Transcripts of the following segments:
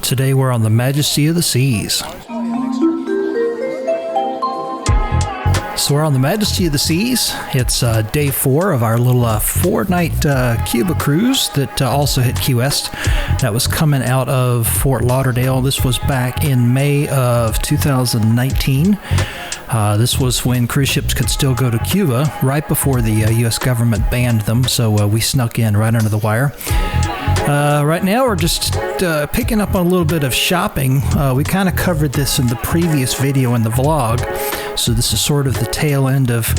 Today we're on the Majesty of the Seas. So we're on the Majesty of the Seas. It's day 4 of our little 4-night Cuba cruise that also hit Key West. That was coming out of Fort Lauderdale. This was back in May of 2019. This was when cruise ships could still go to Cuba, right before the U.S. government banned them, so we snuck in right under the wire. Right now we're just picking up on a little bit of shopping. We kind of covered this in the previous video in the vlog, so this is sort of the tail end of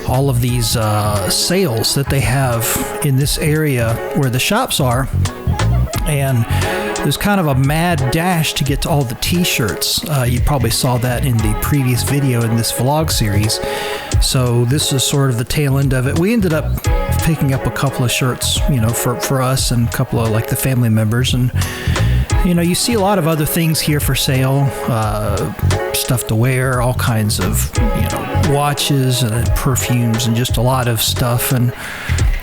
all of these sales that they have in this area where the shops are. And there's kind of a mad dash to get to all the t-shirts. You probably saw that in the previous video in this vlog series. So this is sort of the tail end of it. We ended up picking up a couple of shirts, you know, for us and a couple of like the family members. And, you know, you see a lot of other things here for sale, stuff to wear, all kinds of, you know, watches and perfumes and just a lot of stuff. And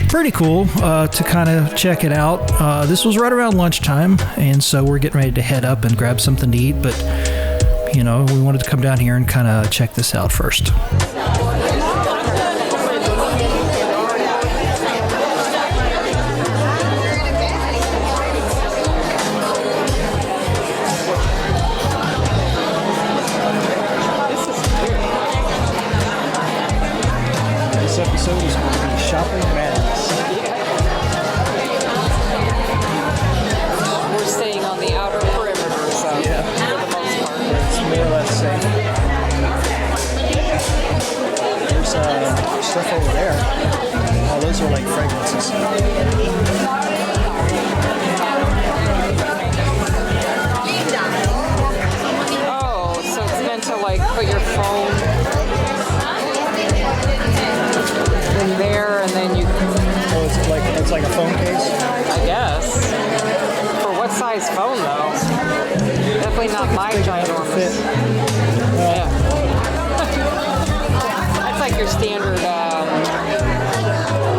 pretty cool to kind of check it out. This was right around lunchtime, and so we're getting ready to head up and grab something to eat, but you know, we wanted to come down here and kind of check this out first. This episode is going to be shopping madness. We're staying on the outer perimeter, so Yeah. for the most part. It's more or less safe. There's stuff over there. Oh, those are like fragrances. Oh, so it's meant to like put your phone in there, and then you, Oh, it's like a phone case. I guess. For what size phone though? Definitely not my ginormous. Yeah. That's like your standard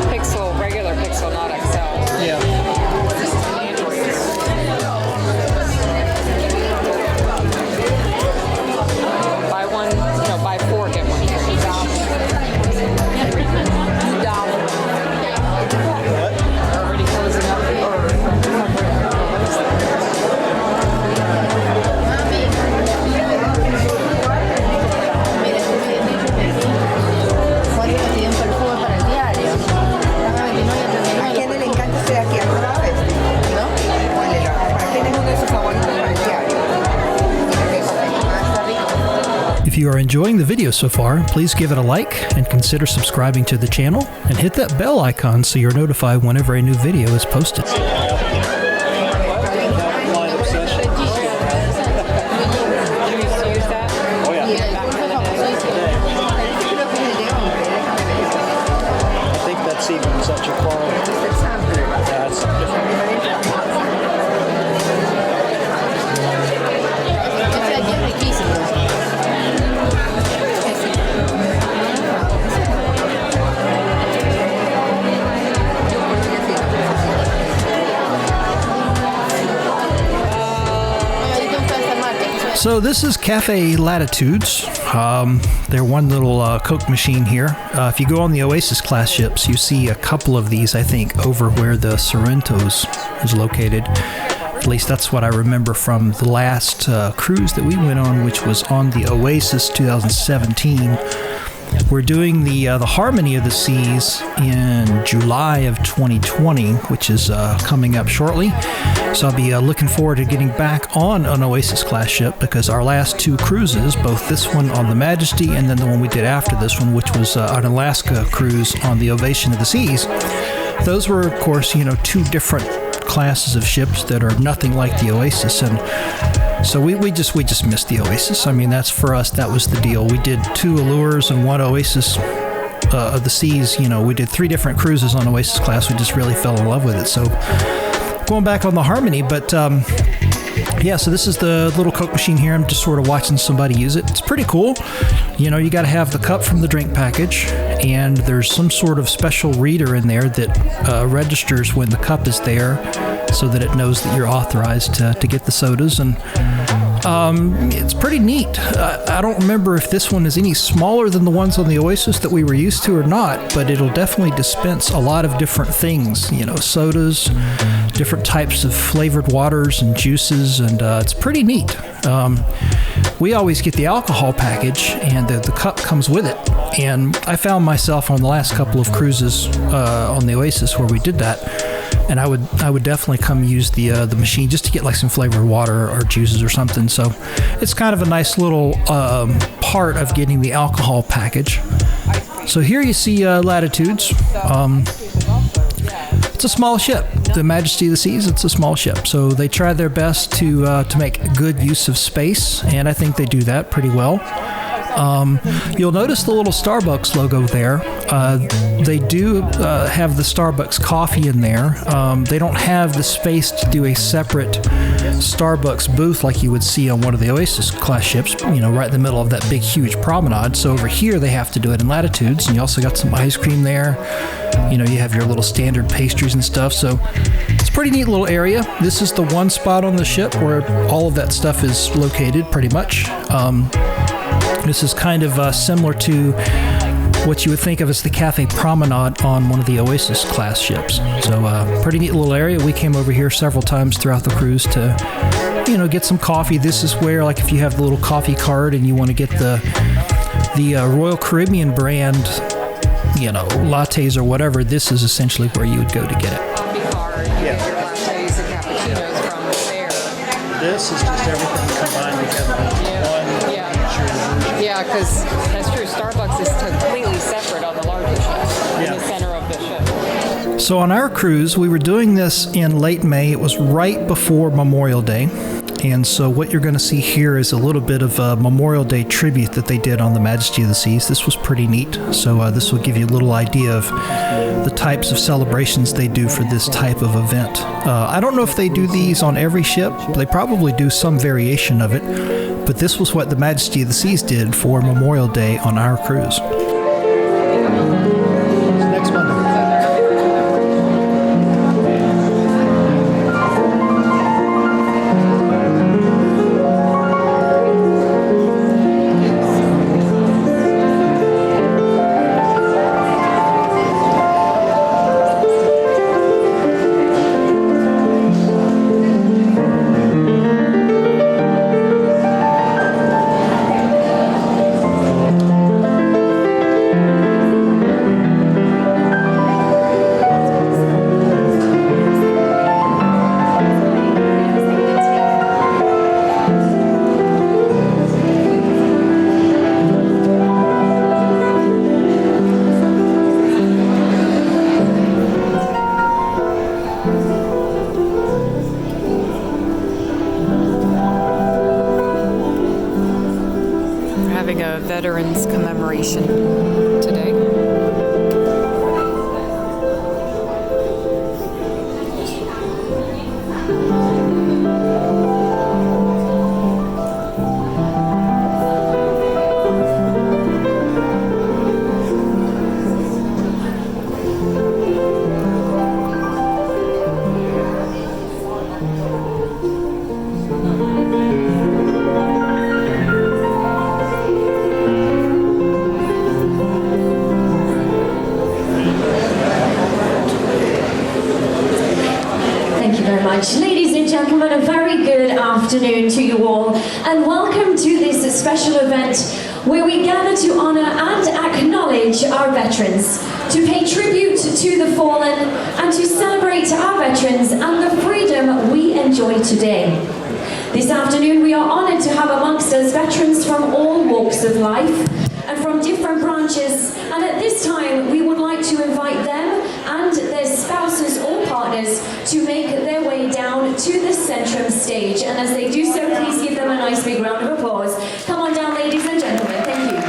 Pixel, regular Pixel, not XL. Yeah. Buy one, no, buy 4, get one free. Already closing up. ¿Cuánto piden perfume para el diario? ¿A quién le encanta estar aquí alguna vez? ¿No? ¿Para quién es uno de sus favoritos para el diario? Está rico. If you are enjoying the video so far, please give it a like and consider subscribing to the channel and hit that bell icon so you're notified whenever a new video is posted. Oh yeah. I think that's even such a quality. Yeah, it's So this is Cafe Latte-tudes. They're one little Coke machine here. If you go on the Oasis class ships, you see a couple of these, I think, over where the Sorrento's is located. At least that's what I remember from the last cruise that we went on, which was on the Oasis 2017. We're doing the Harmony of the Seas in July of 2020, which is coming up shortly. So I'll be looking forward to getting back on an Oasis class ship, because our last 2 cruises, both this one on the Majesty and then the one we did after this one, which was an Alaska cruise on the Ovation of the Seas, those were, of course, you know, 2 different classes of ships that are nothing like the Oasis. And so we just missed the Oasis. I mean, that's for us, that was the deal. We did 2 Allures and 1 Oasis of the Seas. You know, we did 3 different cruises on Oasis class. We just really fell in love with it. So going back on the Harmony, but Yeah, so this is the little Coke machine here. I'm just sort of watching somebody use it. It's pretty cool. You know, you got to have the cup from the drink package, and there's some sort of special reader in there that registers when the cup is there so that it knows that you're authorized to get the sodas. And it's pretty neat. I don't remember if this one is any smaller than the ones on the Oasis that we were used to or not, but it'll definitely dispense a lot of different things, you know, sodas, different types of flavored waters and juices, and it's pretty neat. We always get the alcohol package, and the cup comes with it. And I found myself on the last couple of cruises on the Oasis where we did that. And I would definitely come use the machine just to get like some flavored water or juices or something. So it's kind of a nice little part of getting the alcohol package. So here you see Latitudes. It's a small ship. The Majesty of the Seas, it's a small ship. So they try their best to make good use of space, and I think they do that pretty well. You'll notice the little Starbucks logo there. They do have the Starbucks coffee in there. They don't have the space to do a separate Starbucks booth like you would see on one of the Oasis class ships, you know, right in the middle of that big, huge promenade. So over here, they have to do it in Latitudes, and you also got some ice cream there. You know, you have your little standard pastries and stuff. So it's a pretty neat little area. This is the one spot on the ship where all of that stuff is located, pretty much. This is kind of similar to what you would think of as the Cafe Promenade on one of the Oasis class ships. So pretty neat little area. We came over here several times throughout the cruise to, you know, get some coffee. This is where, like, if you have the little coffee card and you want to get the Royal Caribbean brand, you know, lattes or whatever, this is essentially where you would go to get it. Coffee card, you get your lattes and cappuccinos from there. This is just everything combined together. Yeah, because that's true. Starbucks is completely separate on the larger ship, in the center of the ship. So on our cruise, we were doing this in late May. It was right before Memorial Day. And so what you're going to see here is a little bit of a Memorial Day tribute that they did on the Majesty of the Seas. This was pretty neat. So this will give you a little idea of the types of celebrations they do for this type of event. I don't know if they do these on every ship. They probably do some variation of it. But this was what the Majesty of the Seas did for Memorial Day on our cruise. Next Monday. A veterans commemoration today. Ladies and gentlemen, a very good afternoon to you all, and welcome to this special event where we gather to honor and acknowledge our veterans, to pay tribute to the fallen, and to celebrate our veterans and the freedom we enjoy today. This afternoon we are honored to have amongst us veterans from all walks of life and from different branches, and at this time we would like to invite them and their spouses or partners to make their way down to the Centrum stage. And as they do so, please give them a nice big round of applause. Come on down, ladies and gentlemen. Thank you.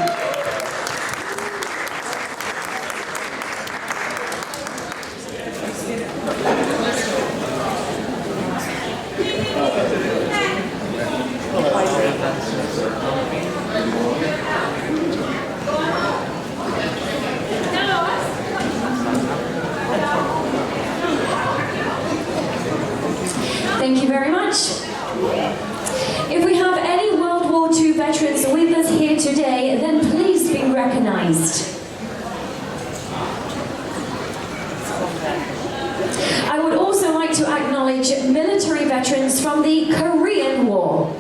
recognized. I would also like to acknowledge military veterans from the Korean War,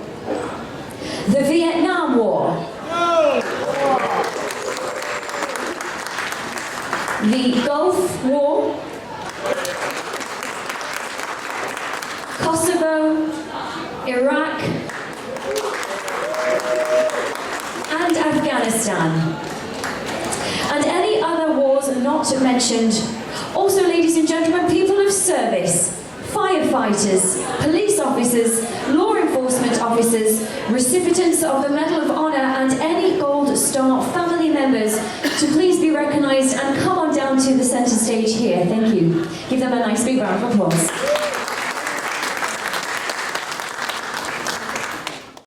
the Vietnam War, the Gulf War, Kosovo, Iraq, and Afghanistan, and any other wars not mentioned. Also, ladies and gentlemen, people of service, firefighters, police officers, law enforcement officers, recipients of the Medal of Honor, and any Gold Star family members to please be recognized and come on down to the center stage here. Thank you. Give them a nice big round of applause.